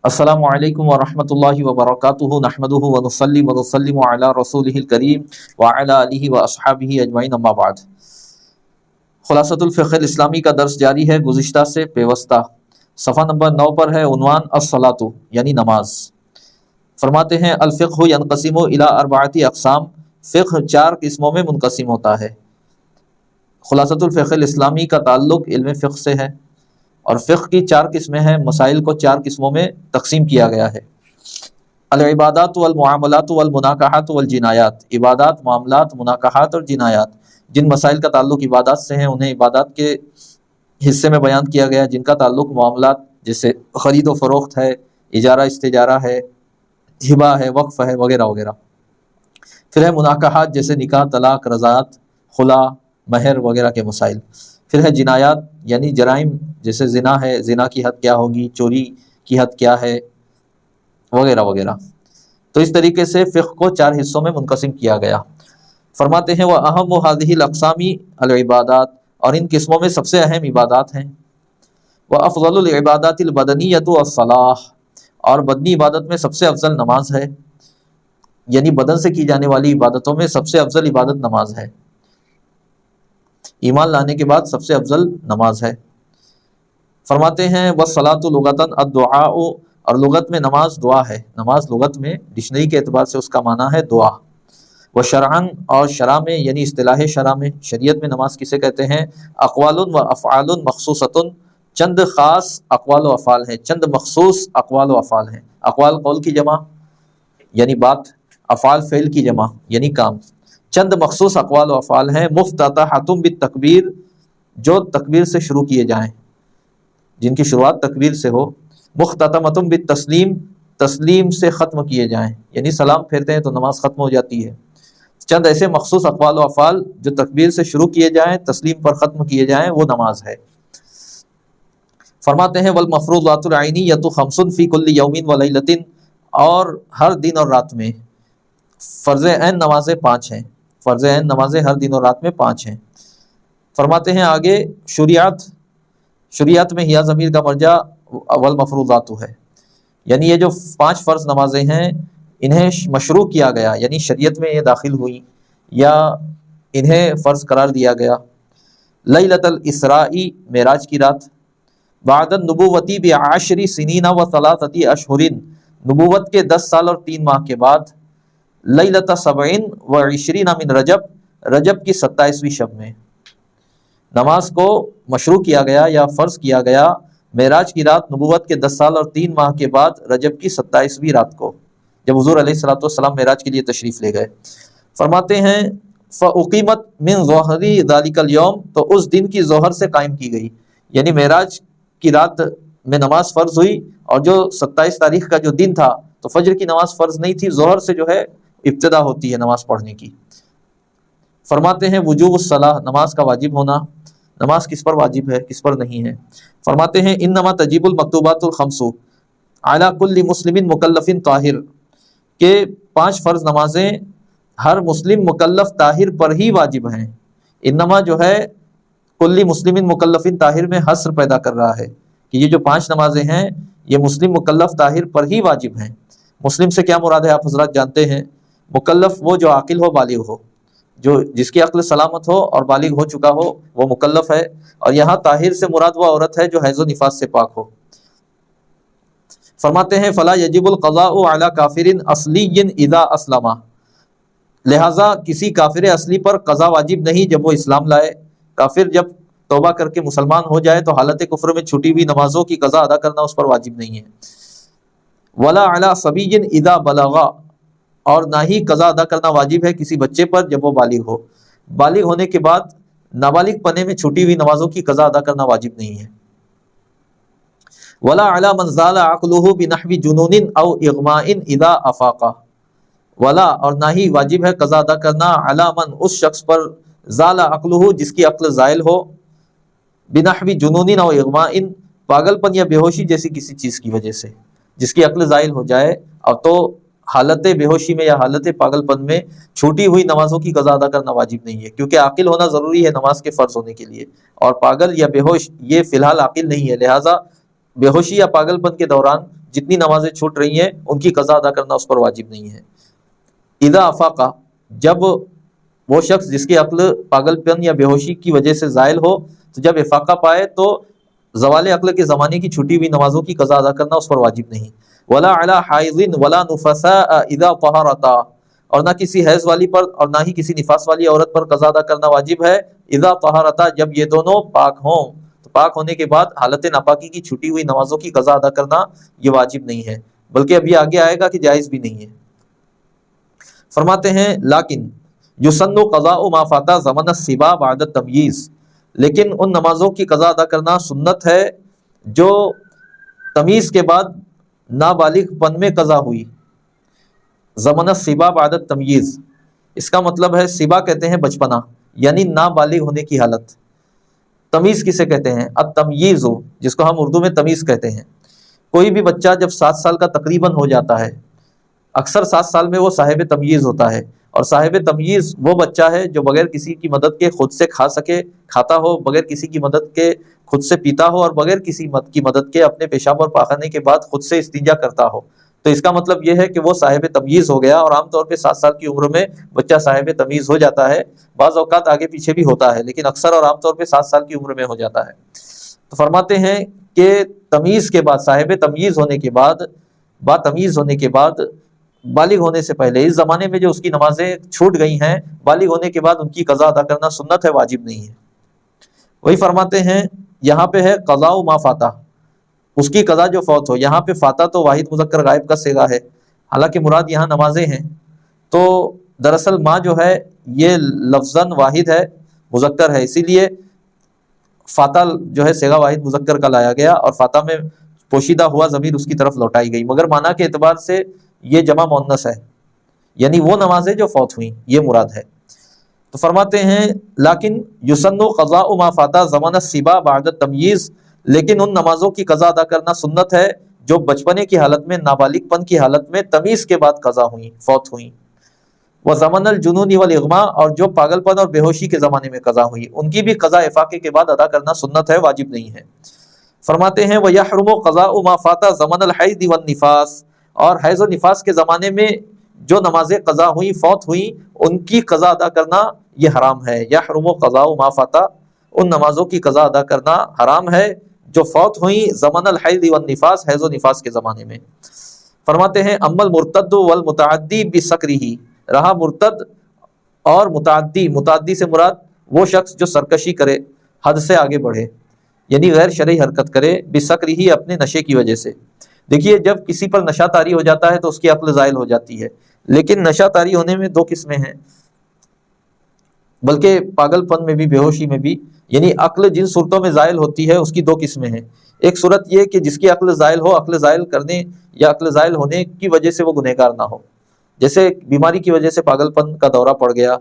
السلام علیکم ورحمۃ اللہ وبرکاتہ نحمدہ ونصلی ونسلم علی رسولہ الکریم وعلی آلہ واصحابہ اجمعین اما بعد۔ خلاصۃ الفقہ الاسلامی کا درس جاری ہے گزشتہ سے پیوستہ۔ صفحہ نمبر 9 پر ہے عنوان الصلاۃ یعنی نماز۔ فرماتے ہیں الفقہ ینقسم الی 4 اقسام، فقہ 4 قسموں میں منقسم ہوتا ہے۔ خلاصۃ الفقہ الاسلامی کا تعلق علم فقہ سے ہے، اور فقہ کی 4 قسمیں ہیں، مسائل کو 4 قسموں میں تقسیم کیا گیا ہے۔ العبادات والمعاملات والمناکحات والجنایات، عبادات، معاملات، مناکحات اور جنایات۔ جن مسائل کا تعلق عبادات سے ہیں انہیں عبادات کے حصے میں بیان کیا گیا، جن کا تعلق معاملات جیسے خرید و فروخت ہے، اجارہ استجارہ ہے، ہبہ ہے، وقف ہے، وغیرہ وغیرہ۔ پھر ہے مناکحات جیسے نکاح، طلاق، رضاعت، خلا، مہر وغیرہ کے مسائل۔ پھر ہے جنایات یعنی جرائم جیسے زنا ہے، زنا کی حد کیا ہوگی، چوری کی حد کیا ہے، وغیرہ وغیرہ۔ تو اس طریقے سے فقہ کو 4 حصوں میں منقسم کیا گیا۔ فرماتے ہیں وَأَهَمُّ هَذِهِ الْأَقْسَامِ الْعِبَادَاتِ، اور ان قسموں میں سب سے اہم عبادات ہیں۔ وَأَفْضَلُ الْعِبَادَاتِ الْبَدَنِيَّةُ الصَّلَاةُ، اور بدنی عبادت میں سب سے افضل نماز ہے، یعنی بدن سے کی جانے والی عبادتوں میں سب سے افضل عبادت نماز ہے۔ ایمان لانے کے بعد سب سے افضل نماز ہے۔ فرماتے ہیں والصلاۃ لغتاً الدعاء، اور لغت میں نماز دعا ہے۔ نماز لغت میں ڈکشنری کے اعتبار سے اس کا معنی ہے دعا۔ وشرعاً، اور شرع میں یعنی اصطلاح شرع میں، شریعت میں نماز کسے کہتے ہیں؟ اقوال و افعال مخصوصۃ، چند خاص اقوال و افعال ہیں، چند مخصوص اقوال و افعال ہیں۔ اقوال قول کی جمع یعنی بات، افعال فعل کی جمع یعنی کام۔ چند مخصوص اقوال و افعال ہیں مفتتحۃ بالتکبیر، جو تکبیر سے شروع کیے جائیں، جن کی شروعات تکبیر سے ہو۔ مختتمۃ بالتسلیم، تسلیم سے ختم کیے جائیں، یعنی سلام پھیرتے ہیں تو نماز ختم ہو جاتی ہے۔ چند ایسے مخصوص اقوال و افعال جو تکبیر سے شروع کیے جائیں، تسلیم پر ختم کیے جائیں، وہ نماز ہے۔ فرماتے ہیں والمفروضات العینیۃ 5 فی کل یوم ولیلۃ، اور ہر دن اور رات میں فرض عین نمازیں 5 ہیں، فرض عین نمازیں ہر دن اور رات میں 5 ہیں۔ فرماتے ہیں آگے شریعت میں ہیا ضمیر کا مرجع والمفروضات ہے، یعنی یہ جو 5 فرض نمازیں ہیں انہیں مشروع کیا گیا، یعنی شریعت میں یہ داخل ہوئی یا انہیں فرض قرار دیا گیا۔ لیلۃ الاسراء، معراج کی رات۔ بعد النبوۃ ب10 سنین و 3 اشہر، نبوت کے 10 سال اور 3 ماہ کے بعد۔ لیلۃ 27 من رجب، رجب کی 27ویں شب میں نماز کو مشروع کیا گیا یا فرض کیا گیا معراج کی رات، نبوت کے 10 سال اور 3 ماہ کے بعد رجب کی 27ویں رات کو، جب حضور علیہ الصلوۃ والسلام معراج کے لیے تشریف لے گئے۔ فرماتے ہیں فَأُقِیمَتْ مِنْ ظُہْرِ ذَلِكَ الْيَوْمِ، تو اس دن کی ظہر سے قائم کی گئی، یعنی معراج کی رات میں نماز فرض ہوئی، اور جو 27 تاریخ کا جو دن تھا تو فجر کی نماز فرض نہیں تھی، ظہر سے جو ہے ابتدا ہوتی ہے نماز پڑھنے کی۔ فرماتے ہیں وجوب الصلاۃ، نماز کا واجب ہونا۔ نماز کس پر واجب ہے، کس پر نہیں ہے؟ فرماتے ہیں انما تجب المکتوبات الخمس علی کل مسلم مکلف طاہر، کہ 5 فرض نمازیں ہر مسلم مکلف طاہر پر ہی واجب ہیں۔ انما جو ہے کل مسلم مکلف طاہر میں حصر پیدا کر رہا ہے کہ یہ جو 5 نمازیں ہیں یہ مسلم مکلف طاہر پر ہی واجب ہیں۔ مسلم سے کیا مراد ہے آپ حضرات جانتے ہیں، مکلف وہ جو عاقل ہو، بالغ ہو، جو جس کی عقل سلامت ہو اور بالغ ہو چکا ہو وہ مکلف ہے، اور یہاں طاہر سے مراد وہ عورت ہے جو حیض و نفاس سے پاک ہو۔ فرماتے ہیں فلا یجب القضاء علی کافر اصلی اذا اسلم، لہذا کسی کافر اصلی پر قضا واجب نہیں جب وہ اسلام لائے۔ کافر جب توبہ کر کے مسلمان ہو جائے تو حالت کفر میں چھٹی ہوئی نمازوں کی قضا ادا کرنا اس پر واجب نہیں ہے۔ ولا علی صبی اذا بلغ، اور نہ ہی قضا ادا کرنا واجب ہے کسی بچے پر جب وہ بالغ ہو۔ بالغ ہونے کے بعد نابالغ پنے میں چھوٹی ہوئی نمازوں کی قضا ادا کرنا واجب نہیں ہے۔ ولا علی من زال عقلہ بنحو جنون او اغماء اذا افاق، ولا اور نہ ہی واجب ہے قضا ادا کرنا علی من اس شخص پر زال عقلہ جس کی عقل زائل ہو، بنحو جنون او اغماء پاگل پن یا بے ہوشی جیسی کسی چیز کی وجہ سے، جس کی عقل زائل ہو جائے اب تو حالت بے ہوشی میں یا حالت پاگل پن میں چھوٹی ہوئی نمازوں کی قضا ادا کرنا واجب نہیں ہے، کیونکہ عاقل ہونا ضروری ہے نماز کے فرض ہونے کے لیے، اور پاگل یا بے ہوش یہ فی الحال عاقل نہیں ہے، لہٰذا بے ہوشی یا پاگل پن کے دوران جتنی نمازیں چھوٹ رہی ہیں ان کی قضا ادا کرنا اس پر واجب نہیں ہے۔ اذا افاقہ، جب وہ شخص جس کی عقل پاگل پن یا بے ہوشی کی وجہ سے زائل ہو، تو جب افاقہ پائے تو زوال عقل کے زمانے کی چھٹی ہوئی نمازوں کی قضا ادا کرنا اس پر واجب نہیں۔ ولا علی حائض ولا نفساء اذا طہرتا، اور نہ کسی حیض والی پر اور نہ ہی کسی نفاس والی عورت پر قضا ادا کرنا واجب ہے، اذا طہرتا، جب یہ دونوں پاک ہوں۔ تو پاک ہونے کے بعد حالت ناپاکی کی چھٹی ہوئی نمازوں کی قضا ادا کرنا یہ واجب نہیں ہے، بلکہ اب یہ آگے آئے گا کہ جائز بھی نہیں ہے۔ فرماتے ہیں لیکن یسن قضاء ما فات زمن الصبا بعد التمییز، لیکن ان نمازوں کی قضا ادا کرنا سنت ہے جو تمیز کے بعد نابالغ پن میں قضا ہوئی۔ زمن الصبا بعد التمییز، اس کا مطلب ہے صبا کہتے ہیں بچپنا، یعنی نابالغ ہونے کی حالت۔ تمیز کسے کہتے ہیں؟ التمییز، جس کو ہم اردو میں تمیز کہتے ہیں۔ کوئی بھی بچہ جب 7 سال کا تقریباً ہو جاتا ہے، اکثر 7 سال میں وہ صاحب تمییز ہوتا ہے، اور صاحب تمییز وہ بچہ ہے جو بغیر کسی کی مدد کے خود سے کھاتا ہو، بغیر کسی کی مدد کے خود سے پیتا ہو، اور بغیر کسی کی مدد کے اپنے پیشاب اور پاخانے کے بعد خود سے استنجا کرتا ہو۔ تو اس کا مطلب یہ ہے کہ وہ صاحب تمییز ہو گیا، اور عام طور پہ 7 سال کی عمر میں بچہ صاحب تمییز ہو جاتا ہے۔ بعض اوقات آگے پیچھے بھی ہوتا ہے، لیکن اکثر اور عام طور پہ 7 سال کی عمر میں ہو جاتا ہے۔ تو فرماتے ہیں کہ تمیز کے بعد، صاحب تمییز ہونے کے بعد، با تمیز ہونے کے بعد، بالغ ہونے سے پہلے، اس زمانے میں جو اس کی نمازیں چھوٹ گئی ہیں، بالغ ہونے کے بعد ان کی قضا ادا کرنا سنت ہے، واجب نہیں ہے۔ وہی فرماتے ہیں یہاں پہ ہے قضاء ما فاتا، اس کی قضا جو فوت ہو۔ یہاں پہ فاتا تو واحد مذکر غائب کا صیغہ ہے، حالانکہ مراد یہاں نمازیں ہیں۔ تو دراصل ما جو ہے یہ لفظاً واحد ہے، مذکر ہے، اسی لیے فاتا جو ہے صیغہ واحد مذکر کا لایا گیا، اور فاتا میں پوشیدہ ہوا ضمیر اس کی طرف لوٹائی گئی، مگر معنی کے اعتبار سے یہ جمع مؤنث ہے، یعنی وہ نمازیں جو فوت ہوئیں، یہ مراد ہے۔ تو فرماتے ہیں لیکن یسن قضاء ما فات زمن الصبا بعد التمییز، لیکن ان نمازوں کی قضا ادا کرنا سنت ہے جو بچپنے کی حالت میں، نابالغ پن کی حالت میں تمیز کے بعد قضا ہوئیں، فوت ہوئیں۔ وہ زمن الجنون والاغماء، اور جو پاگل پن اور بے ہوشی کے زمانے میں قضا ہوئی، ان کی بھی قضا افاقے کے بعد ادا کرنا سنت ہے، واجب نہیں ہے۔ فرماتے ہیں وَيَحْرُمُ قَضَاءُ مَا فَاتَ زَمَنَ الْحَيْضِ وَالنِّفَاسِ، اور حیض و نفاس کے زمانے میں جو نمازیں قضا ہوئیں، فوت ہوئیں، ان کی قضا ادا کرنا یہ حرام ہے۔ یحرم قضاء ما فات، ان نمازوں کی قضا ادا کرنا حرام ہے جو فوت ہوئیں زمن الحیض والنفاس، حیض و نفاس کے زمانے میں۔ فرماتے ہیں اما المرتد والمتعدی بسکرہ، رہا مرتد اور متعدی، متعدی سے مراد وہ شخص جو سرکشی کرے، حد سے آگے بڑھے، یعنی غیر شرعی حرکت کرے، بسکرہ، اپنے نشے کی وجہ سے۔ دیکھیے جب کسی پر نشہ طاری ہو جاتا ہے تو اس کی عقل زائل ہو جاتی ہے، لیکن نشہ طاری ہونے میں 2 قسمیں ہیں، بلکہ پاگل پن میں بھی، بے ہوشی میں بھی، یعنی عقل جن صورتوں میں زائل ہوتی ہے اس کی 2 قسمیں ہیں۔ ایک صورت یہ کہ جس کی عقل زائل ہو، عقل زائل کرنے یا عقل زائل ہونے کی وجہ سے وہ گنہگار نہ ہو، جیسے بیماری کی وجہ سے پاگل پن کا دورہ پڑ گیا،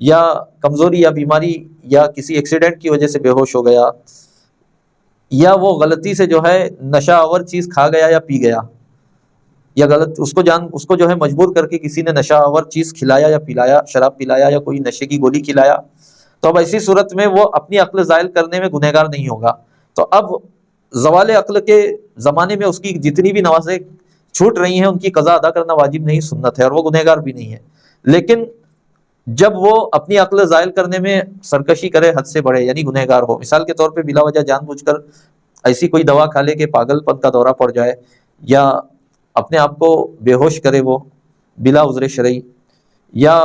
یا کمزوری یا بیماری یا کسی ایکسیڈنٹ کی وجہ سے بے ہوش ہو گیا، یا وہ غلطی سے جو ہے نشہ آور چیز کھا گیا یا پی گیا، یا اس کو جو ہے مجبور کر کے کسی نے نشہ آور چیز کھلایا یا پلایا، شراب پلایا یا کوئی نشے کی گولی کھلایا، تو اب ایسی صورت میں وہ اپنی عقل زائل کرنے میں گنہگار نہیں ہوگا۔ تو اب زوال عقل کے زمانے میں اس کی جتنی بھی نمازیں چھوٹ رہی ہیں ان کی قضا ادا کرنا واجب نہیں، سنت ہے، اور وہ گنہگار بھی نہیں ہے۔ لیکن جب وہ اپنی عقل زائل کرنے میں سرکشی کرے، حد سے بڑھے، یعنی گنہگار ہو، مثال کے طور پہ بلا وجہ جان بوجھ کر ایسی کوئی دوا کھا لے کہ پاگل پن کا دورہ پڑ جائے، یا اپنے آپ کو بے ہوش کرے وہ بلا عذر شرعی، یا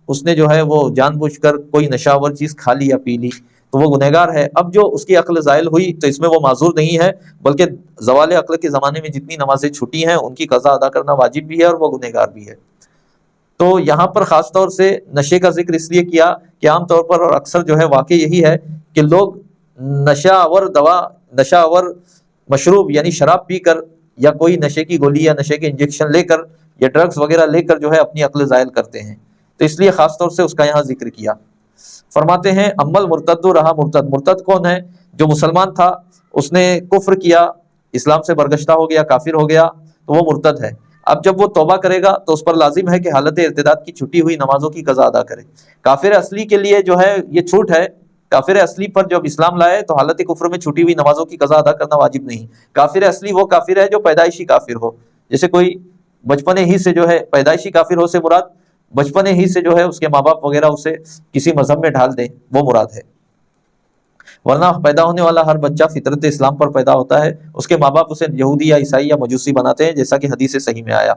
اس نے جو ہے وہ جان بوجھ کر کوئی نشہ آور چیز کھا لی یا پی لی، تو وہ گنہگار ہے۔ اب جو اس کی عقل زائل ہوئی تو اس میں وہ معذور نہیں ہے، بلکہ زوال عقل کے زمانے میں جتنی نمازیں چھٹی ہیں ان کی قضا ادا کرنا واجب بھی ہے اور وہ گنہگار بھی ہے۔ تو یہاں پر خاص طور سے نشے کا ذکر اس لیے کیا کہ عام طور پر اور اکثر جو ہے واقع یہی ہے کہ لوگ نشہ آور دوا، نشہ آور مشروب یعنی شراب پی کر یا کوئی نشے کی گولی یا نشے کے انجیکشن لے کر یا ڈرگز وغیرہ لے کر جو ہے اپنی عقل زائل کرتے ہیں، تو اس لیے خاص طور سے اس کا یہاں ذکر کیا۔ فرماتے ہیں امل مرتد، رہا مرتد، مرتد کون ہے؟ جو مسلمان تھا، اس نے کفر کیا، اسلام سے برگشتہ ہو گیا، کافر ہو گیا، تو وہ مرتد ہے۔ اب جب وہ توبہ کرے گا تو اس پر لازم ہے کہ حالت ارتداد کی چھٹی ہوئی نمازوں کی قضا ادا کرے۔ کافر اصلی کے لیے جو ہے یہ چھوٹ ہے کافر اصلی پر جب اسلام لائے تو حالت کفر میں چھوٹی ہوئی نمازوں کی قضا ادا کرنا واجب نہیں. کافر اصلی وہ کافر ہے جو پیدائشی کافر ہو، جیسے کوئی بچپنے ہی سے جو ہے پیدائشی کافر ہو سے مراد بچپنے ہی سے جو ہے اس کے ماں باپ وغیرہ اسے کسی مذہب میں ڈھال دیں، وہ مراد ہے. ورنہ پیدا ہونے والا ہر بچہ فطرت اسلام پر پیدا ہوتا ہے، اس کے ماں باپ اسے یہودی یا عیسائی یا مجوسی بناتے ہیں، جیسا کہ حدیث صحیح میں آیا.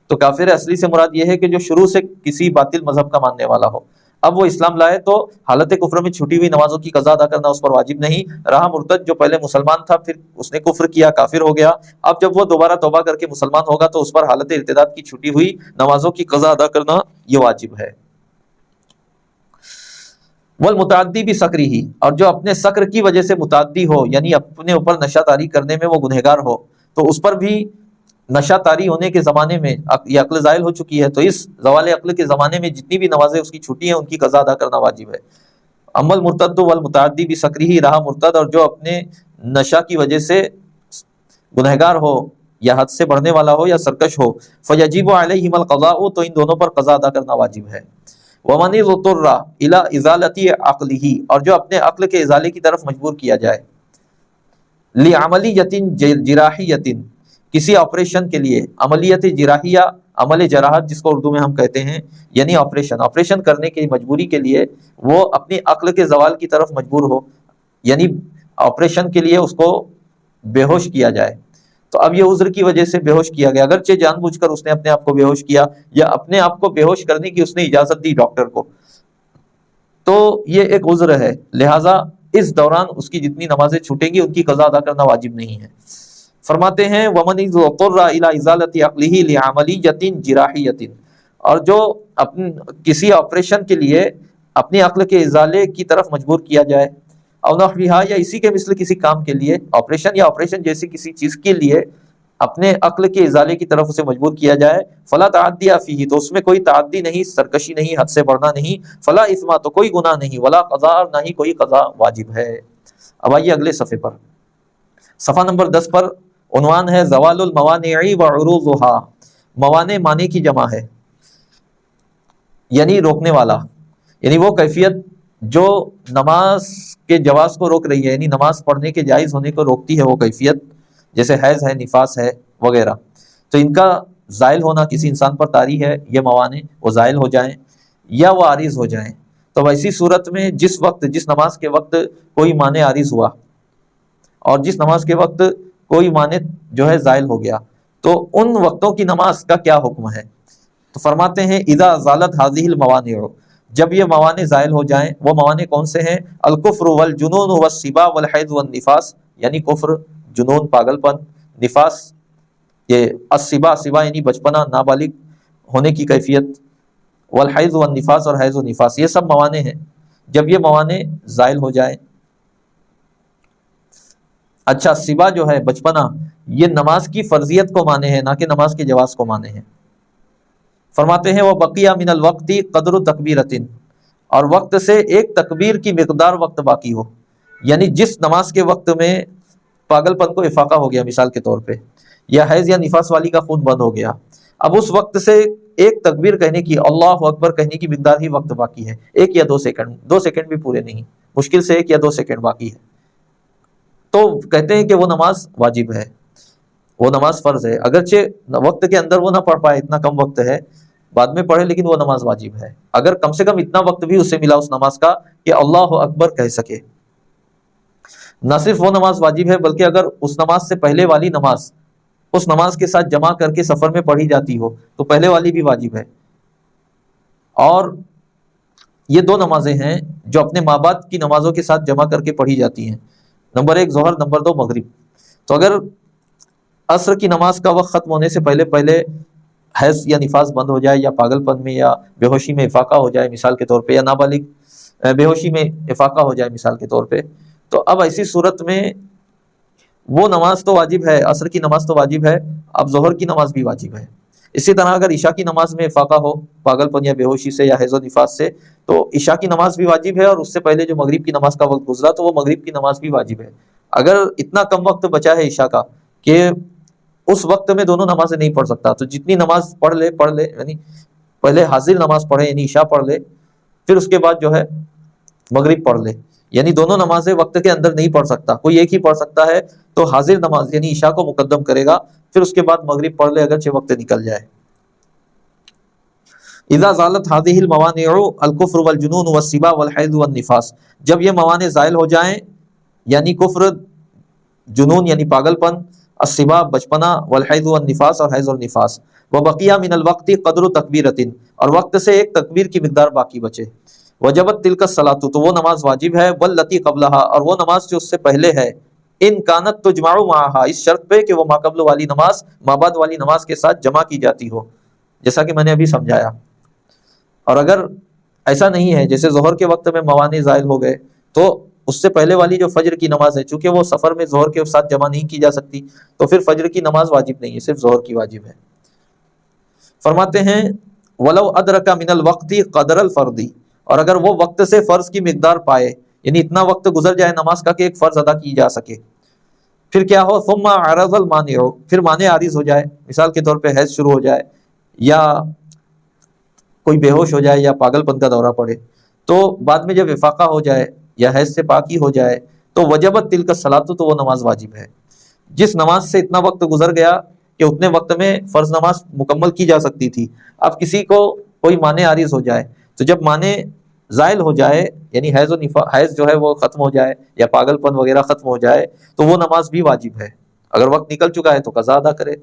تو کافر اصلی سے مراد یہ ہے کہ جو شروع سے کسی باطل مذہب کا ماننے والا ہو، اب وہ اسلام لائے تو حالت کفر میں چھوٹی ہوئی نمازوں کی قضا ادا کرنا اس پر واجب نہیں. رہا مرتد جو پہلے مسلمان تھا پھر اس نے کفر کیا، کافر ہو گیا، اب جب وہ دوبارہ توبہ کر کے مسلمان ہوگا تو اس پر حالت ارتداد کی چھوٹی ہوئی نمازوں کی قضا ادا کرنا یہ واجب ہے. والمتعدی بسکری ہی، اور جو اپنے سکر کی وجہ سے متعدی ہو، یعنی اپنے اوپر نشہ طاری کرنے میں وہ گنہگار ہو، تو اس پر بھی نشہ طاری ہونے کے زمانے میں یہ عقل زائل ہو چکی ہے، تو اس زوال عقل کے زمانے میں جتنی بھی نمازیں اس کی چھوٹی ہیں ان کی قضا ادا کرنا واجب ہے. اما المرتد والمتعدی بسکری ہی، رہا مرتد اور جو اپنے نشہ کی وجہ سے گنہگار ہو یا حد سے بڑھنے والا ہو یا سرکش ہو، فیجب علیہم القضاء، تو ان دونوں پر قضا ادا کرنا واجب ہے. ومن اضطر الى ازالۃ عقلہ، اور جو اپنے عقل کے ازالے کی طرف مجبور کیا جائے، لعملیۃ جراحیۃ، کسی آپریشن کے لیے، عملیت جراحیہ عمل جراحت جس کو اردو میں ہم کہتے ہیں، یعنی آپریشن کرنے کی مجبوری کے لیے وہ اپنی عقل کے زوال کی طرف مجبور ہو، یعنی آپریشن کے لیے اس کو بے ہوش کیا جائے. تو اب یہ عذر کی وجہ سے بے ہوش کیا گیا، اگرچہ جان بوجھ کر اس نے اپنے آپ کو بے ہوش کیا یا اپنے آپ کو بے ہوش کرنے کی اس نے اجازت دی ڈاکٹر کو، تو یہ ایک عذر ہے، لہٰذا اس دوران اس کی جتنی نمازیں چھوٹیں گی ان کی قضا ادا کرنا واجب نہیں ہے. فرماتے ہیں وَمَنِ اضْطُرَّ إِلَىٰ إِزَالَةِ عَقْلِهِ لِعَمَلِيَّةٍ جِرَاحِيَّةٍ، اور جو کسی آپریشن کے لیے اپنی عقل کے ازالے کی طرف مجبور کیا جائے، او نحوها، یا اسی کے مثل کسی کام کے لیے، آپریشن یا آپریشن جیسی کسی چیز کے لیے اپنے عقل کے ازالے کی طرف اسے مجبور کیا جائے، فلا تعدی فیہ، تو اس میں کوئی تعدی نہیں، سرکشی نہیں، حد سے بڑھنا نہیں، فلا اثم، تو کوئی گناہ نہیں، ولا قضاء، نہ ہی کوئی قضا واجب ہے. اب آئیے اگلے صفحے پر، صفحہ نمبر 10 پر عنوان ہے زوال الموانع وعروضها. موانع معنی کی جمع ہے، یعنی روکنے والا، یعنی وہ کیفیت جو نماز کے جواز کو روک رہی ہے، یعنی نماز پڑھنے کے جائز ہونے کو روکتی ہے، وہ کیفیت جیسے حیض ہے، نفاس ہے وغیرہ، تو ان کا زائل ہونا کسی انسان پر طاری ہے، یہ موانع وہ زائل ہو جائیں یا وہ عارض ہو جائیں. تو ایسی صورت میں جس نماز کے وقت کوئی مانع عارض ہوا اور جس نماز کے وقت کوئی مانع جو ہے زائل ہو گیا، تو ان وقتوں کی نماز کا کیا حکم ہے؟ تو فرماتے ہیں اذا زالت هذه الموانع، جب یہ موانع زائل ہو جائیں. وہ موانع کون سے ہیں؟ الکفر والجنون والصبا والحیض والنفاس، یعنی کفر، جنون، پاگل پن، نفاس، یہ الصبا، صبا یعنی بچپنا، نابالغ ہونے کی کیفیت، والحیض والنفاس، اور حیض و نفاس، یہ سب موانع ہیں. جب یہ موانع زائل ہو جائیں، اچھا صبا جو ہے بچپنا، یہ نماز کی فرضیت کو مانے ہیں، نہ کہ نماز کے جواز کو مانے ہیں. فرماتے ہیں وہ بقیہ من الوقت قدر تکبیرۃ، اور وقت سے ایک تکبیر کی مقدار وقت باقی ہو، یعنی جس نماز کے وقت میں پاگل پن کو افاقہ ہو گیا مثال کے طور پہ، یا حیض یا نفاس والی کا خون بند ہو گیا، اب اس وقت سے ایک تکبیر کہنے کی، اللہ اکبر کہنے کی مقدار ہی وقت باقی ہے، 1 یا 2 سیکنڈ، 2 سیکنڈ بھی پورے نہیں، مشکل سے 1 یا 2 سیکنڈ باقی ہے، تو کہتے ہیں کہ وہ نماز واجب ہے، وہ نماز فرض ہے، اگرچہ وقت کے اندر وہ نہ پڑھ پائے، اتنا کم وقت ہے، بعد میں پڑھے، لیکن وہ نماز واجب ہے، اگر کم سے کم اتنا وقت بھی اسے ملا اس نماز کا کہ اللہ اکبر کہہ سکے. نہ صرف وہ نماز واجب ہے، بلکہ اگر اس نماز سے پہلے والی نماز اس نماز کے ساتھ جمع کر کے سفر میں پڑھی جاتی ہو تو پہلے والی بھی واجب ہے. اور یہ 2 نمازیں ہیں جو اپنے ماں باپ کی نمازوں کے ساتھ جمع کر کے پڑھی جاتی ہیں، نمبر 1 ظہر، نمبر 2 مغرب. تو اگر عصر کی نماز کا وقت ختم ہونے سے پہلے حیض یا نفاس بند ہو جائے، یا پاگل پن میں یا بے ہوشی میں افاقہ ہو جائے مثال کے طور پہ، یا نابالغ بے ہوشی میں افاقہ ہو جائے مثال کے طور پہ، تو اب ایسی صورت میں وہ نماز تو واجب ہے، عصر کی نماز تو واجب ہے، اب ظہر کی نماز بھی واجب ہے. اسی طرح اگر عشاء کی نماز میں افاقہ ہو پاگل پن یا بے ہوشی سے یا حیض و نفاس سے، تو عشاء کی نماز بھی واجب ہے، اور اس سے پہلے جو مغرب کی نماز کا وقت گزرا تو وہ مغرب کی نماز بھی واجب ہے. اگر اتنا کم وقت بچا ہے عشاء کا کہ اس وقت میں دونوں نمازیں نہیں پڑھ سکتا، تو جتنی نماز پڑھ لے، یعنی پہلے حاضر نماز پڑھے، یعنی عشاء پڑھ لے، پھر اس کے بعد جو ہے مغرب پڑھ لے، یعنی دونوں نمازیں وقت کے اندر نہیں پڑھ سکتا، کوئی ایک ہی پڑھ سکتا ہے تو حاضر نماز یعنی عشاء کو مقدم کرے گا، پھر اس کے بعد مغرب پڑھ لے اگرچہ وقت نکل جائے۔ اذا زالت هذه الموانع الكفر والجنون والسبا والحیض والنفاس، جب یہ موانع زائل ہو جائیں یعنی کفر، جنون یعنی پاگل پن، السبا بچپنا، والحیض والنفاس اور حیض اور نفاس، وبقیہ من الوقت قدر تکبیرۃ اور وقت سے ایک تکبیر کی مقدار باقی بچے، وجبت تلک الصلاۃ تو وہ نماز واجب ہے، واللتی قبلہا اور وہ نماز جو اس سے پہلے ہے، ان کانت تجمع معہا اس شرط پہ کہ وہ ما قبل والی نماز ما بعد والی نماز کے ساتھ جمع کی جاتی ہو، جیسا کہ میں نے ابھی سمجھایا۔ اور اگر ایسا نہیں ہے جیسے ظہر کے وقت میں موانع زائل ہو گئے تو اس سے پہلے والی جو فجر کی نماز ہے چونکہ وہ سفر میں ظہر کے ساتھ جمع نہیں کی جا سکتی تو پھر فجر کی نماز واجب نہیں ہے، صرف ظہر کی واجب ہے۔ فرماتے ہیں ولو ادرک من الوقت قدر الفرض، اور اگر وہ وقت سے فرض کی مقدار پائے یعنی اتنا وقت گزر جائے نماز کا کہ ایک فرض ادا کی جا سکے، پھر کیا ہو ثم عرض المانع، پھر مانع عارض ہو جائے، مثال کے طور پہ حیض شروع ہو جائے یا کوئی بے ہوش ہو جائے یا پاگل پن کا دورہ پڑے، تو بعد میں جب افاقہ ہو جائے یا حیض سے پاکی ہو جائے تو وجبت تلک الصلاۃ تو وہ نماز واجب ہے۔ جس نماز سے اتنا وقت گزر گیا کہ اتنے وقت میں فرض نماز مکمل کی جا سکتی تھی، اب کسی کو کوئی مانع عارض ہو جائے تو جب مانع زائل ہو جائے یعنی حیض جو ہے وہ ختم ہو جائے یا پاگل پن وغیرہ ختم ہو جائے تو وہ نماز بھی واجب ہے، اگر وقت نکل چکا ہے تو قضا ادا کرے۔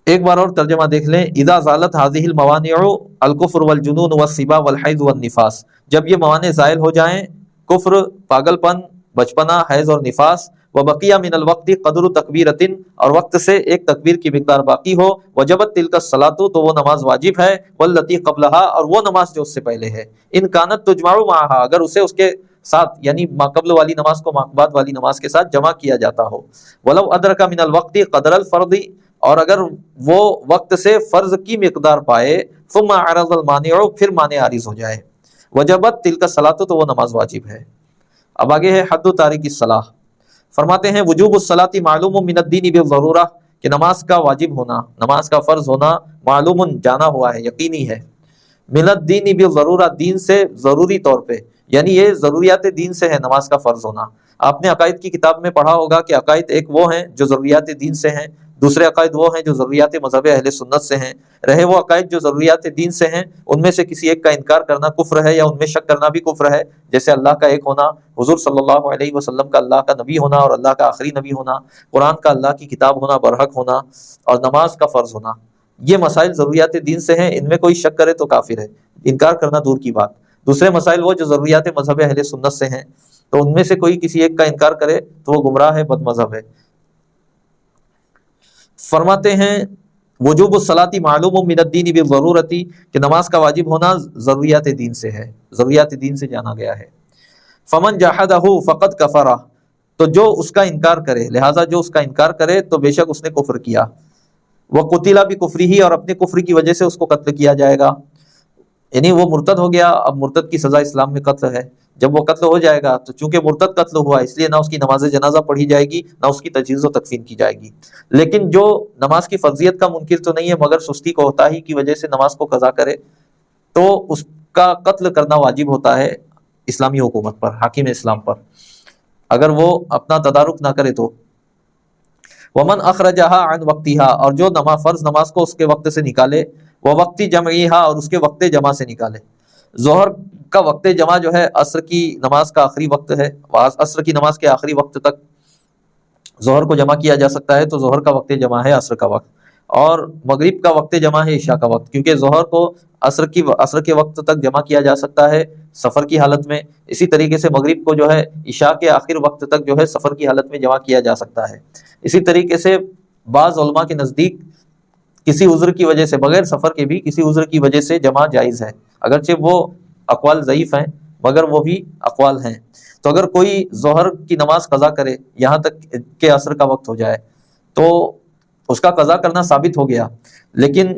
ایک بار اور ترجمہ دیکھ لیں، اذا زالت هذه الموانع الكفر والجنون والسبا والحیض والنفاس، جب یہ موانع زائل ہو جائیں، کفر، پاگل پن، بچپنا، حیض اور نفاس، وبقیہ من الوقت قدر تکبیرۃ اور وقت سے ایک تکبیر کی مقدار باقی ہو، وجبت تلک الصلاۃ تو وہ نماز واجب ہے، واللتی قبلہا اور وہ نماز جو اس سے پہلے ہے، ان کانت تجمع معہا اگر اسے اس کے ساتھ یعنی ما قبل والی نماز کو ما بعد والی نماز کے ساتھ جمع کیا جاتا ہو، ولو ادرک من الوقت قدر الفرض اور اگر وہ وقت سے فرض کی مقدار پائے، ثم عرض المانع پھر مانع عارض ہو جائے، وجبت تلک الصلاۃ تو وہ نماز واجب ہے۔ اب آگے ہے حد تارک الصلاۃ، فرماتے ہیں وجوب الصلاۃ معلوم من الدین بالضرورہ کہ نماز کا واجب ہونا، نماز کا فرض ہونا معلوم جانا ہوا ہے، یقینی ہے، من الدین بالضرورہ دین سے ضروری طور پہ، یعنی یہ ضروریات دین سے ہے نماز کا فرض ہونا۔ آپ نے عقائد کی کتاب میں پڑھا ہوگا کہ عقائد ایک وہ ہیں جو ضروریات دین سے ہیں، دوسرے عقائد وہ ہیں جو ضروریات مذہب اہل سنت سے ہیں، رہے وہ عقائد جو ضروریات دین سے ہیں ان میں سے کسی ایک کا انکار کرنا کفر ہے یا ان میں شک کرنا بھی کفر ہے، جیسے اللہ کا ایک ہونا، حضور صلی اللہ علیہ وسلم کا اللہ کا نبی ہونا اور اللہ کا آخری نبی ہونا، قرآن کا اللہ کی کتاب ہونا، برحق ہونا، اور نماز کا فرض ہونا۔ یہ مسائل ضروریات دین سے ہیں، ان میں کوئی شک کرے تو کافر ہے، انکار کرنا دور کی بات۔ دوسرے مسائل وہ جو ضروریات مذہب اہل سنت سے ہیں، تو ان میں سے کوئی کسی ایک کا انکار کرے تو وہ گمراہ ہے، بد مذہب ہے۔ فرماتے ہیں وجوب الصلاۃ معلوم من الدین بالضرورۃ کہ نماز کا واجب ہونا ضروریات دین سے ہے، ضروریات دین سے جانا گیا ہے۔ فمن جحدہ فقد کفر تو جو اس کا انکار کرے، لہٰذا جو اس کا انکار کرے تو بے شک اس نے کفر کیا، وقتل بکفرہ اور اپنے کفر کی وجہ سے اس کو قتل کیا جائے گا، یعنی وہ مرتد ہو گیا، اب مرتد کی سزا اسلام میں قتل ہے، جب وہ قتل ہو جائے گا تو چونکہ مرتد قتل ہوا اس لیے نہ اس کی نماز جنازہ پڑھی جائے گی نہ اس کی تجہیز و تکفین کی جائے گی، لیکن جو نماز کی فرضیت کا منکر تو نہیں ہے مگر سستی کوتاہی کی وجہ سے نماز کو قضا کرے تو اس کا قتل کرنا واجب ہوتا ہے اسلامی حکومت پر، حاکم اسلام پر، اگر وہ اپنا تدارک نہ کرے تو۔ ومن اخرجہا عن وقتہا اور جو فرض نماز کو اس کے وقت سے نکالے، وہ وقتی جمعیہا اور اس کے وقت جمع سے نکالے۔ ظہر کا وقت جمع جو ہے عصر کی نماز کا آخری وقت ہے، عصر کی نماز کے آخری وقت تک ظہر کو جمع کیا جا سکتا ہے، تو ظہر کا وقت جمع ہے عصر کا وقت، اور مغرب کا وقت جمع ہے عشاء کا وقت، کیونکہ ظہر کو عصر کے وقت تک جمع کیا جا سکتا ہے سفر کی حالت میں، اسی طریقے سے مغرب کو جو ہے عشاء کے آخر وقت تک جو ہے سفر کی حالت میں جمع کیا جا سکتا ہے۔ اسی طریقے سے بعض علماء کے نزدیک کسی عذر کی وجہ سے، بغیر سفر کے بھی کسی عذر کی وجہ سے جمع جائز ہے، اگرچہ وہ اقوال ضعیف ہیں مگر وہ بھی اقوال ہیں۔ تو اگر کوئی ظہر کی نماز قضا کرے یہاں تک کہ عصر کا وقت ہو جائے تو اس کا قضا کرنا ثابت ہو گیا، لیکن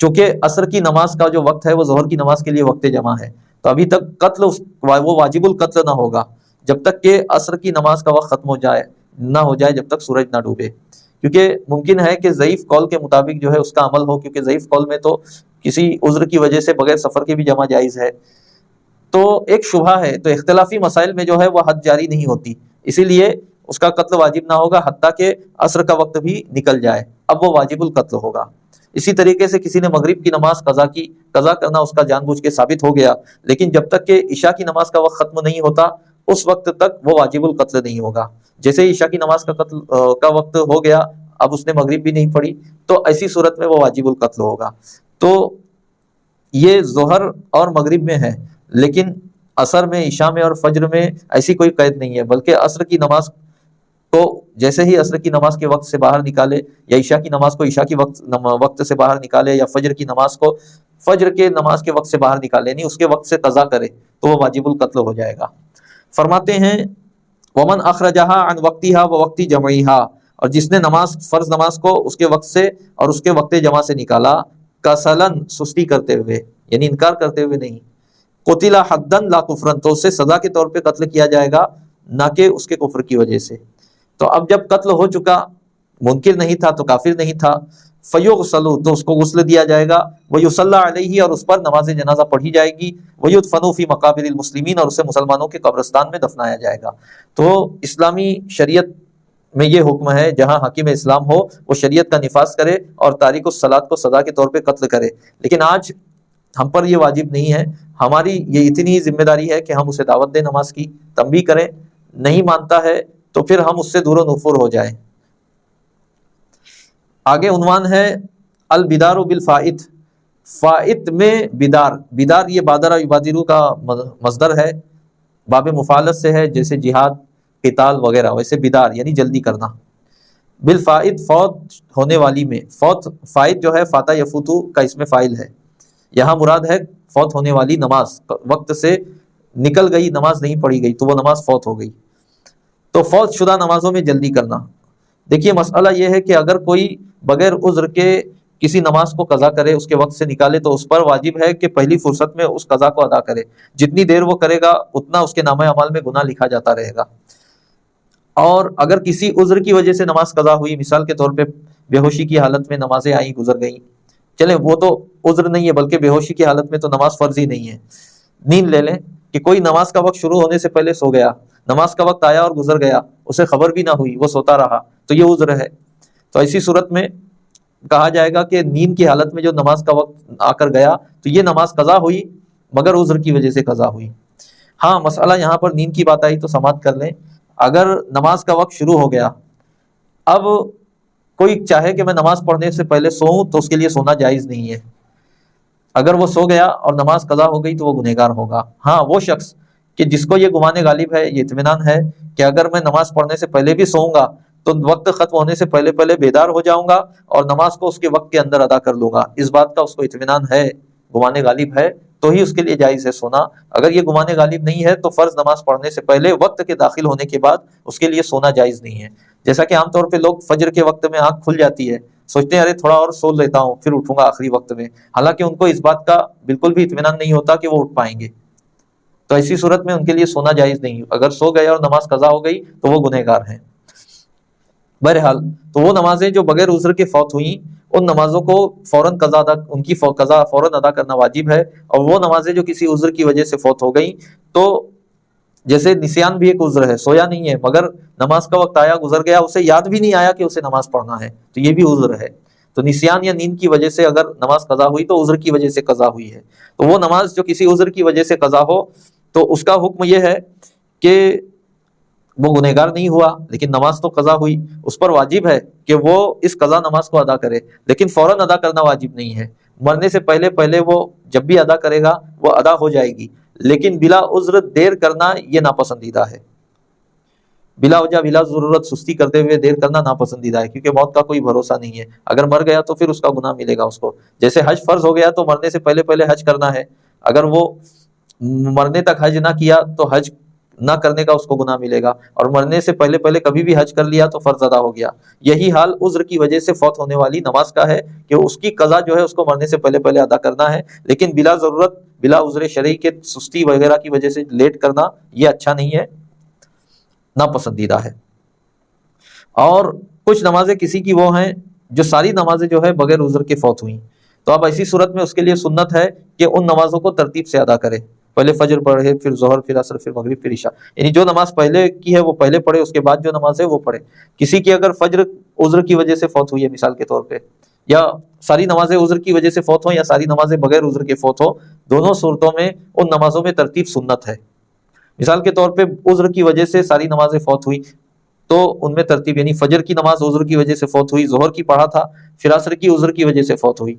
چونکہ عصر کی نماز کا جو وقت ہے وہ ظہر کی نماز کے لیے وقت جمع ہے، تو ابھی تک قتل وہ واجب القتل نہ ہوگا جب تک کہ عصر کی نماز کا وقت ختم ہو جائے نہ ہو جائے، جب تک سورج نہ ڈوبے، کیونکہ ممکن ہے کہ ضعیف قول کے مطابق جو ہے اس کا عمل ہو، کیونکہ ضعیف قول میں تو کسی عذر کی وجہ سے بغیر سفر کے بھی جمع جائز ہے، تو ایک شبہ ہے، تو اختلافی مسائل میں جو ہے وہ حد جاری نہیں ہوتی، اسی لیے اس کا قتل واجب نہ ہوگا حتیٰ کہ عصر کا وقت بھی نکل جائے، اب وہ واجب القتل ہوگا۔ اسی طریقے سے کسی نے مغرب کی نماز قضا کرنا اس کا جان بوجھ کے ثابت ہو گیا، لیکن جب تک کہ عشاء کی نماز کا وقت ختم نہیں ہوتا اس وقت تک وہ واجب القتل نہیں ہوگا۔ جیسے عشاء کی نماز کا وقت ہو گیا، اب اس نے مغرب بھی نہیں پڑھی، تو ایسی صورت میں وہ واجب القتل ہوگا۔ تو یہ ظہر اور مغرب میں ہے، لیکن عصر میں، عشاء میں اور فجر میں ایسی کوئی قید نہیں ہے، بلکہ عصر کی نماز کو جیسے ہی عصر کی نماز کے وقت سے باہر نکالے، یا عشاء کی نماز کو عشاء کی وقت سے باہر نکالے، یا فجر کی نماز کو فجر کے نماز کے وقت سے باہر نکالے، یعنی اس کے وقت سے قضا کرے، تو وہ واجب القتل ہو جائے گا۔ فرماتے ہیں ومن اخرجہا عن وقتہا ووقت جمعہا، اور جس نے فرض نماز کو اس کے وقت سے اور اس کے وقت جمع سے نکالا، کسلن سستی کرتے ہوئے، یعنی انکار کرتے ہوئے نہیں، قتل حدن لا کفرن، تو اسے سزا کے طور پہ قتل کیا جائے گا، نہ کہ اس کے کفر کی وجہ سے۔ تو اب جب قتل ہو چکا، منکر نہیں تھا تو کافر نہیں تھا، فیغسل، تو اس کو غسل دیا جائے گا، ویصلی علیہ، اور اس پر نماز جنازہ پڑھی جائے گی، ویدفن فی مقابر المسلمین، اور اسے مسلمانوں کے قبرستان میں دفنایا جائے گا۔ تو اسلامی شریعت میں یہ حکم ہے جہاں حاکم اسلام ہو وہ شریعت کا نفاذ کرے اور تارک الصلاۃ کو سزا کے طور پہ قتل کرے، لیکن آج ہم پر یہ واجب نہیں ہے، ہماری یہ اتنی ذمہ داری ہے کہ ہم اسے دعوت دیں نماز کی، تنبیہ کریں، نہیں مانتا ہے تو پھر ہم اس سے دور و نفور ہو جائیں۔ آگے عنوان ہے البدار بالفائت، فائت میں بدار یہ بادرہ یبادرو کا مصدر ہے، باب مفعلت سے ہے، جیسے جہاد، قتال وغیرہ، ویسے بدار یعنی جلدی کرنا۔ بالفائت فوت ہونے والی میں، فائت جو ہے فاتا یفوتو کا اس میں فاعل ہے، یہاں مراد ہے فوت ہونے والی نماز، وقت سے نکل گئی نماز نہیں پڑھی گئی تو وہ نماز فوت ہو گئی، تو فوت شدہ نمازوں میں جلدی کرنا۔ دیکھیے مسئلہ یہ ہے کہ اگر کوئی بغیر عذر کے کسی نماز کو قضا کرے، اس کے وقت سے نکالے، تو اس پر واجب ہے کہ پہلی فرصت میں اس قضا کو ادا کرے، جتنی دیر وہ کرے گا اتنا اس کے نامہ اعمال میں گناہ لکھا جاتا رہے گا۔ اور اگر کسی عذر کی وجہ سے نماز قضا ہوئی، مثال کے طور پہ بے ہوشی کی حالت میں نمازیں آئیں گزر گئیں، چلیں وہ تو عذر نہیں ہے، بلکہ بے ہوشی کی حالت میں تو نماز فرض ہی نہیں ہے، نیند لے لیں کہ کوئی نماز کا وقت شروع ہونے سے پہلے سو گیا، نماز کا وقت آیا اور گزر گیا، اسے خبر بھی نہ ہوئی، وہ سوتا رہا، تو یہ عذر ہے۔ تو ایسی صورت میں کہا جائے گا کہ نیند کی حالت میں جو نماز کا وقت آ کر گیا تو یہ نماز قضا ہوئی مگر عذر کی وجہ سے قضا ہوئی۔ ہاں مسئلہ یہاں پر نیند کی بات آئی تو سماعت کر لیں، اگر نماز کا وقت شروع ہو گیا، اب کوئی چاہے کہ میں نماز پڑھنے سے پہلے سوؤں تو اس کے لیے سونا جائز نہیں ہے، اگر وہ سو گیا اور نماز قضا ہو گئی تو وہ گنہگار ہوگا۔ ہاں وہ شخص کہ جس کو یہ گمان غالب ہے، یہ اطمینان ہے کہ اگر میں نماز پڑھنے سے پہلے بھی سوؤں گا تو وقت ختم ہونے سے پہلے بیدار ہو جاؤں گا اور نماز کو اس کے وقت کے اندر ادا کر لوں گا، اس بات کا اس کو اطمینان ہے، گمان غالب ہے، تو ہی اس کے لیے جائز ہے سونا۔ اگر یہ گمان غالب نہیں ہے تو فرض نماز پڑھنے سے پہلے وقت کے داخل ہونے کے بعد اس کے لیے سونا جائز نہیں ہے۔ جیسا کہ عام طور پہ لوگ فجر کے وقت میں آنکھ کھل جاتی ہے، سوچتے ہیں ارے تھوڑا اور سو لیتا ہوں پھر اٹھوں گا آخری وقت میں، حالانکہ ان کو اس بات کا بالکل بھی اطمینان نہیں ہوتا کہ وہ اٹھ پائیں گے، تو ایسی صورت میں ان کے لیے سونا جائز نہیں، اگر سو گئے اور نماز قضا ہو گئی تو وہ گنہگار ہیں۔ بہرحال تو وہ نمازیں جو بغیر عذر کے فوت ہوئیں ان نمازوں کو فوراً قضا فوراً ادا کرنا واجب ہے، اور وہ نمازیں جو کسی عذر کی وجہ سے فوت ہو گئیں، تو جیسے نسیان بھی ایک عذر ہے، سویا نہیں ہے مگر نماز کا وقت آیا گزر گیا، اسے یاد بھی نہیں آیا کہ اسے نماز پڑھنا ہے، تو یہ بھی عذر ہے۔ تو نسیان یا نیند کی وجہ سے اگر نماز قضا ہوئی تو عذر کی وجہ سے قضا ہوئی ہے، تو وہ نماز جو کسی عذر کی وجہ سے قضا ہو تو اس کا حکم یہ ہے کہ وہ گنہگار نہیں ہوا، لیکن نماز تو قضا ہوئی، اس پر واجب ہے کہ وہ اس قضا نماز کو ادا کرے، لیکن فوراً ادا کرنا واجب نہیں ہے، مرنے سے پہلے وہ جب بھی ادا کرے گا وہ ادا ہو جائے گی، لیکن بلا عذر دیر کرنا یہ ناپسندیدہ ہے، بلا وجہ بلا ضرورت سستی کرتے ہوئے دیر کرنا ناپسندیدہ ہے، کیونکہ موت کا کوئی بھروسہ نہیں ہے، اگر مر گیا تو پھر اس کا گناہ ملے گا اس کو، جیسے حج فرض ہو گیا تو مرنے سے پہلے حج کرنا ہے، اگر وہ مرنے تک حج نہ کیا تو حج نہ کرنے کا اس کو گناہ ملے گا، اور مرنے سے پہلے کبھی بھی حج کر لیا تو فرض ادا ہو گیا۔ یہی حال عذر کی وجہ سے فوت ہونے والی نماز کا ہے کہ اس کی قضا جو ہے اس کو مرنے سے پہلے ادا کرنا ہے، لیکن بلا ضرورت بلا عذر شرعی کے سستی وغیرہ کی وجہ سے لیٹ کرنا یہ اچھا نہیں ہے، ناپسندیدہ ہے۔ اور کچھ نمازیں کسی کی وہ ہیں جو ساری نمازیں جو ہے بغیر عذر کے فوت ہوئیں، تو اب ایسی صورت میں اس کے لیے سنت ہے کہ ان نمازوں کو ترتیب سے ادا کرے، پہلے فجر پڑھے، پھر ظہر، پھر عصر، پھر مغرب، پھر عشاء، یعنی جو نماز پہلے کی ہے وہ پہلے پڑھے، اس کے بعد جو نماز ہے وہ پڑھے۔ کسی کی اگر فجر عذر کی وجہ سے فوت ہوئی ہے مثال کے طور پہ، یا ساری نمازیں عذر کی وجہ سے فوت ہوں یا ساری نمازیں بغیر عذر کے فوت ہو، دونوں صورتوں میں ان نمازوں میں ترتیب سنت ہے۔ مثال کے طور پہ عذر کی وجہ سے ساری نمازیں فوت ہوئی تو ان میں ترتیب، یعنی فجر کی نماز عذر کی وجہ سے فوت ہوئی، ظہر کی پڑھا تھا، پھر عصر کی عذر کی وجہ سے فوت ہوئی،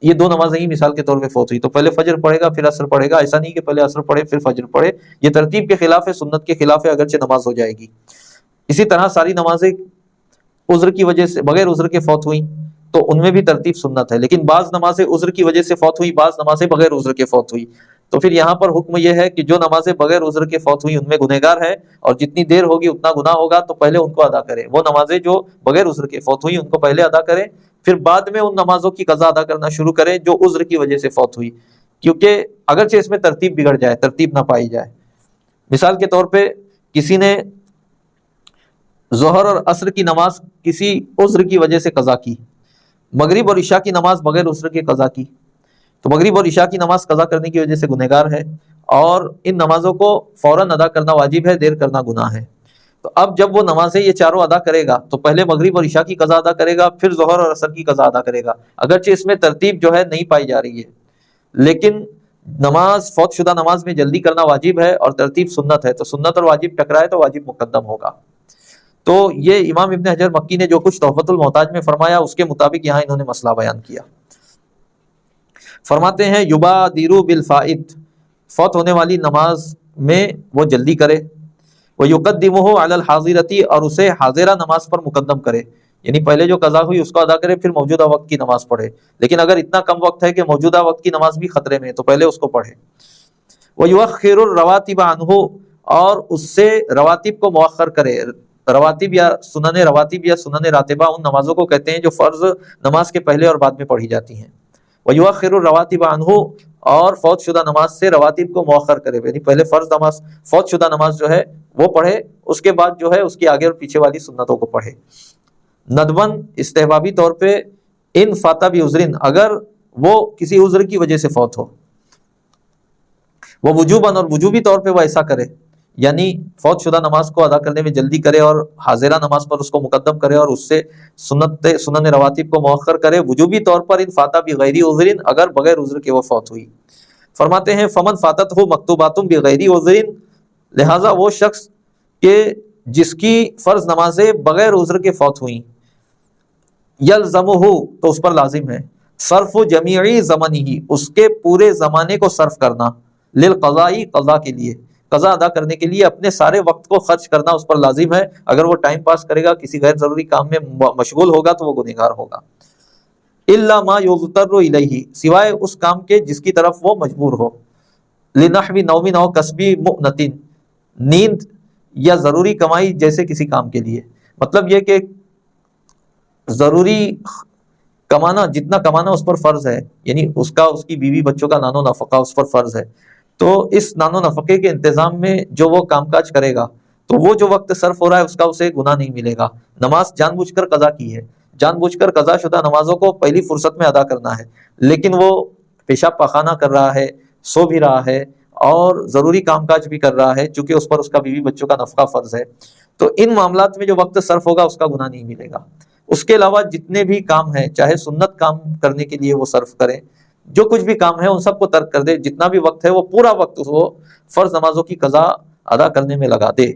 یہ دو نمازیں ہی مثال کے طور پہ فوت ہوئی، تو پہلے فجر پڑھے گا پھر عصر پڑھے گا، ایسا نہیں کہ پہلے عصر پڑھے پھر فجر پڑھے، یہ ترتیب کے خلاف ہے، سنت کے خلاف ہے، اگرچہ نماز ہو جائے گی۔ اسی طرح ساری نمازیں عذر کی وجہ سے بغیر عذر کے فوت ہوئیں تو ان میں بھی ترتیب سنت ہے، لیکن بعض نمازیں عذر کی وجہ سے فوت ہوئی، بعض نمازیں بغیر عذر کے فوت ہوئی، تو پھر یہاں پر حکم یہ ہے کہ جو نمازیں بغیر عذر کے فوت ہوئی ان میں گنہگار ہے، اور جتنی دیر ہوگی اتنا گناہ ہوگا، تو پہلے ان کو ادا کرے۔ وہ نمازیں جو بغیر عذر کے فوت ہوئی ان کو پہلے ادا کرے، پھر بعد میں ان نمازوں کی قضا ادا کرنا شروع کرے جو عذر کی وجہ سے فوت ہوئی، کیونکہ اگرچہ اس میں ترتیب بگڑ جائے، ترتیب نہ پائی جائے۔ مثال کے طور پہ کسی نے ظہر اور عصر کی نماز کسی عذر کی وجہ سے قضا کی، مغرب اور عشاء کی نماز بغیر عذر کے قضا کی، تو مغرب اور عشاء کی نماز قضا کرنے کی وجہ سے گنہگار ہے، اور ان نمازوں کو فوراً ادا کرنا واجب ہے، دیر کرنا گناہ ہے۔ تو اب جب وہ نمازیں یہ چاروں ادا کرے گا تو پہلے مغرب اور عشاء کی قضا ادا کرے گا، پھر ظہر اور عصر کی قضا ادا کرے گا، اگرچہ اس میں ترتیب جو ہے نہیں پائی جا رہی ہے، لیکن نماز فوت شدہ نماز میں جلدی کرنا واجب ہے اور ترتیب سنت ہے، تو سنت اور واجب ٹکرائے تو واجب مقدم ہوگا۔ تو یہ امام ابن حجر مکی نے جو کچھ تحفۃ المحتاج میں فرمایا اس کے مطابق یہاں انہوں نے مسئلہ بیان کیا۔ فرماتے ہیں یبادر بالفائت، فوت ہونے والی نماز میں وہ جلدی کرے، ویقدمہ علی الحاضرۃ، اور اسے حاضرہ نماز پر مقدم کرے، یعنی پہلے جو قضا ہوئی اس کو ادا کرے پھر موجودہ وقت کی نماز پڑھے، لیکن اگر اتنا کم وقت ہے کہ موجودہ وقت کی نماز بھی خطرے میں ہے تو پہلے اس کو پڑھے۔ ویؤخر الرواتب عنہ، اور اس سے رواتب کو مؤخر کرے، رواتب یا سنن راتبہ ان نمازوں کو کہتے ہیں جو فرض نماز کے پہلے اور بعد میں پڑھی جاتی ہیں۔ ویؤخر الرواتب عنہ، اور فوت شدہ نماز سے رواتب کو مؤخر کرے، یعنی پہلے فرض نماز فوت شدہ نماز جو ہے وہ پڑھے، اس کے بعد جو ہے اس کی آگے اور پیچھے والی سنتوں کو پڑھے۔ ندبن، استحبابی طور پہ، ان فاتا بعذر، اگر وہ کسی عذر کی وجہ سے فوت ہو، وہ وجوباً، اور وجوبی طور پہ وہ ایسا کرے، یعنی فوت شدہ نماز کو ادا کرنے میں جلدی کرے اور حاضرہ نماز پر اس کو مقدم کرے اور اس سے سنن رواتب کو مؤخر کرے، وجوبی طور پر ان فاتا بغیر عذر، اگر بغیر عذر کے وہ فوت ہوئی۔ فرماتے ہیں فمن فاتت ہو مکتوبات بغیر عذر، لہٰذا وہ شخص کہ جس کی فرض نمازیں بغیر عذر کے فوت ہوئیں، یلزمہ، تو اس پر لازم ہے، صرف جمیع زمانہ، اس کے پورے زمانے کو صرف کرنا، للقضاء، قضا کے لیے، قضا ادا کرنے کے لیے اپنے سارے وقت کو خرچ کرنا اس پر لازم ہے۔ اگر وہ ٹائم پاس کرے گا، کسی غیر ضروری کام میں مشغول ہوگا تو وہ گنہگار ہوگا۔ الا ما یضطر الیہ، سوائے اس کام کے جس کی طرف وہ مجبور ہو، لنحو نوم او کسب مؤنۃ، نیند یا ضروری کمائی جیسے کسی کام کے لیے، مطلب یہ کہ ضروری کمانا، جتنا کمانا اس پر فرض ہے، یعنی اس کی بیوی بچوں کا نان و نفقہ اس پر فرض ہے، تو اس نان و نفقے کے انتظام میں جو وہ کام کاج کرے گا تو وہ جو وقت صرف ہو رہا ہے اس کا اسے گناہ نہیں ملے گا۔ نماز جان بوجھ کر قضا کی ہے، جان بوجھ کر قضا شدہ نمازوں کو پہلی فرصت میں ادا کرنا ہے، لیکن وہ پیشاب پاخانہ کر رہا ہے، سو بھی رہا ہے اور ضروری کام کاج بھی کر رہا ہے، چونکہ اس پر اس کا بیوی بچوں کا نفقہ فرض ہے، تو ان معاملات میں جو وقت صرف ہوگا اس کا گناہ نہیں ملے گا۔ اس کے علاوہ جتنے بھی کام ہیں، چاہے سنت کام کرنے کے لیے وہ صرف کرے، جو کچھ بھی کام ہے ان سب کو ترک کر دے، جتنا بھی وقت ہے وہ پورا وقت وہ فرض نمازوں کی قضا ادا کرنے میں لگا دے۔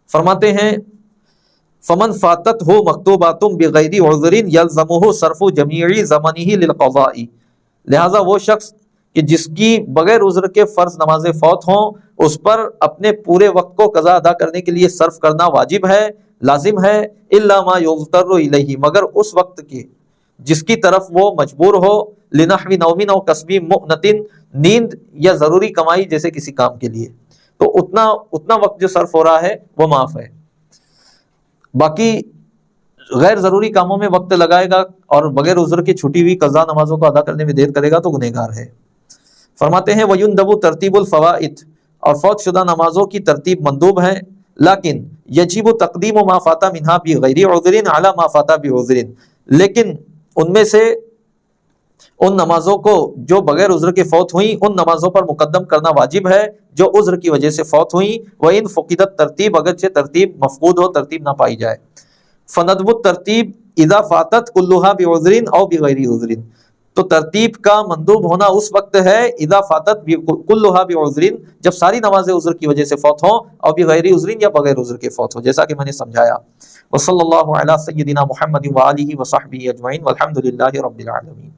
فرماتے ہیں فمن فاتت ہو مکتوبات بغیر عذر یلزمہ صرف جمیع زمانہ للقضاء، لہذا وہ شخص کہ جس کی بغیر عذر کے فرض نمازیں فوت ہوں اس پر اپنے پورے وقت کو قضا ادا کرنے کے لیے صرف کرنا واجب ہے، لازم ہے، الا ما یضطر الیہ، مگر اس وقت کے جس کی طرف وہ مجبور ہو، لنحو نوم او کسب مؤنۃ، نیند یا ضروری کمائی جیسے کسی کام کے لیے، تو اتنا وقت جو صرف ہو رہا ہے وہ معاف ہے۔ باقی غیر ضروری کاموں میں وقت لگائے گا اور بغیر عذر کے چھٹی ہوئی قضا نمازوں کو ادا کرنے میں دیر کرے گا تو گنہگار ہے۔ فرماتے ہیں وَيُنْدَبُ ترتیب الفوائد، اور فوت شدہ نمازوں کی ترتیب مندوب ہے، لیکن یجب تقدیم ما فات منها بغیر عذر علی ما فات بعذر، لیکن ان میں سے ان نمازوں کو جو بغیر عذر کے فوت ہوئیں ان نمازوں پر مقدم کرنا واجب ہے جو عذر کی وجہ سے فوت ہوئیں، وَإِن فُقِدَت ترتیب، اگرچہ ترتیب مفقود ہو، ترتیب نہ پائی جائے۔ فندب الترتیب اذا فاتت كلها بعذر او بغیر عذر، تو ترتیب کا مندوب ہونا اس وقت ہے اذا فاتت كلها بعذر، جب ساری نمازیں عذر کی وجہ سے فوت ہوں، اور بغیر عذر یا بغیر عذر کے فوت ہوں، جیسا کہ میں نے سمجھایا۔ وصلی اللہ علی سیدنا محمد وآلہ وصحبہ اجمعین والحمد للہ رب العالمین۔